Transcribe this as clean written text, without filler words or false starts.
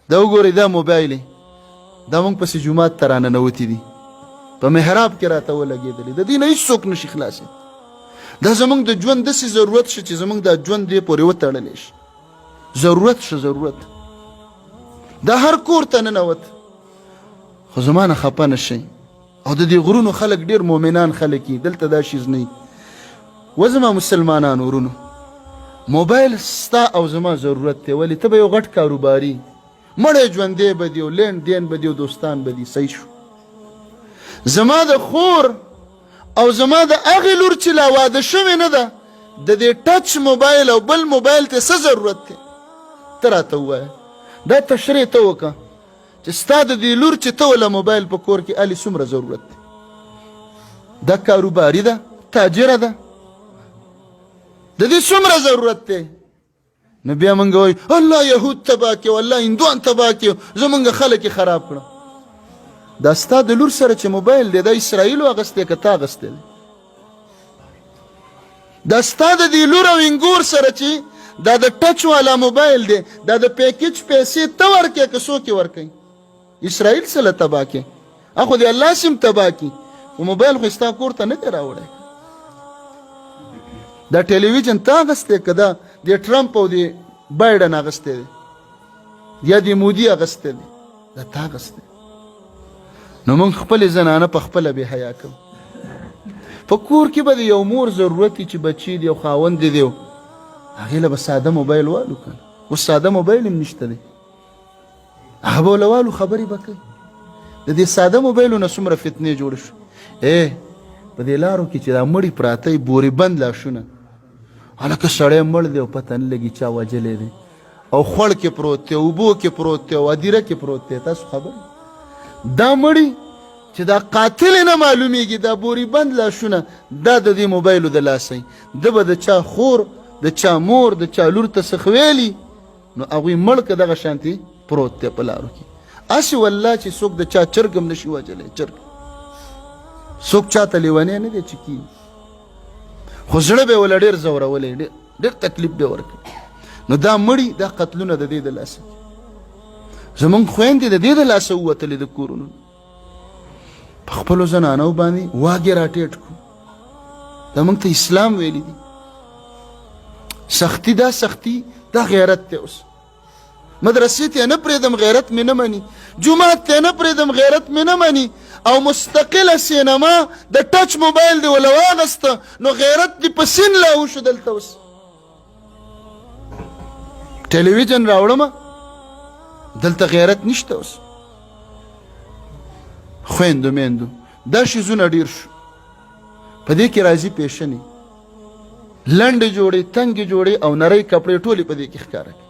دا وګورئ دا موبایل دا موږ پسې جومات ته راننوتي دي په محراب کې راته ولګېدلي د دې نه هېڅوک نشي خلاصېد دا زموږ د ژوند داسې ضرورت شه چې زموږ دا ژوند دې پورې وتړلی شي ضرورت شه ضرورت دا هر کور ته ننوت خو زما نه خفه نه شئ او د دې غرونو خلک ډېر مؤمنان خلک دي دلته دا شیز نه و زما مسلمانانو ورونو موبایل ستا او زما ضرورت دی ولې ته به یو غټ کاروباري مړی ژوندی به دي او لین دین به دي او دوستان به دي صحیح شو زما د خور او زما د هغې لور چې لا واده شوې نه ده د دې ټچ موبایل او بل موبایل ته څه ضرورت دی ته راته ووایه دا تشریح ته وکړه چې ستا د دې لور چې ته وله موبایل په کور کې الې څومره ضرورت دی دا کاروباري ده تاجره ده د دې څومره ضرورت دی نو بیا موږ وایو الله یهود تباه کړي او الله هندوان تباه کړي زموږ خلک یې خراب کړه دا ستا د لور سره چې موبایل دی دا اسرائیلو اخیستی که تا اخیستی دی دا ستا د دې لور او انګور سره چې دا د ټچ والا موبایل دی دا د پیکج پیسې ته ورکړې که څوک یې ورکوي اسرائیل سره تباه کړي اخو د الله سیم تباه کړي خو موبایل خو ستا کور ته نه دی راوړی دا ټلویزیون تا اخیستی که دا د ټرمپ او د بایډن اخیستی دی یا د مودي اخیستی دی دا تا اخیستی نو موږ خپلې زنانه په خپله بې حیا کوو په کور کې به د یو مور ضرورت وي چې بچي دی او خاوند دی هغې له به ساده موبایل والو که اوس ساده موبایل هم نشته دی هغه به له والو خبرې به کوي د دې ساده موبایلونه څومره فتنې جوړې شو په دې لارو کې چې دا مړي پراته وي بورې بند لاشونه هلکه سړی مړ دی او پته نه لګي چا وجلی دی او خوړ کې پروت دی اوبو کې پروت دی او هدیره کې پروت دی تاسو خبرې دا مړي چې دا قاتل نه معلومیږي دا بوري بند لاشونه دا د دې موبایلو د لاسه ده به د چا خور د چا مور د چا لور ته څه ویلي نو هغوی مړ که دغه شانتې پروت دی په لارو کې هسې والله چې څوک د چا چرګ هم نشي وجلی چرګ څوک چاته لیونی نه دی چې کېږي خو زړه به یې وله ډېر ځورولی ډېر تکلیف به یې ورکوي نو دا مړي دا قتلونه د دې د لاسه زمونږ خویندې د دې د لاسه ووتلې د کورونو په خپلو زنانو باندې واګې راټیټ کړو دا موږ ته اسلام ویلی دي سختی دا سختی دا غیرت دی اوس مدرسې ته نه پرېږدم غیرت مې نه مني جومات ته نه پرېږدم غیرت مې نه مني او مستقله سینما د ټچ موبایل دی وله واغسته نو غیرت دې په سین لا وشو دلته اوس ټلویزیون راوړمه دلته غیرت نشته اوس خویندو میندو دا شیزونه ډیر شو په دې کې راځي پیشنې لنډې جوړې تنګې جوړې او نری کپړې ټولې په دې کې ښکاره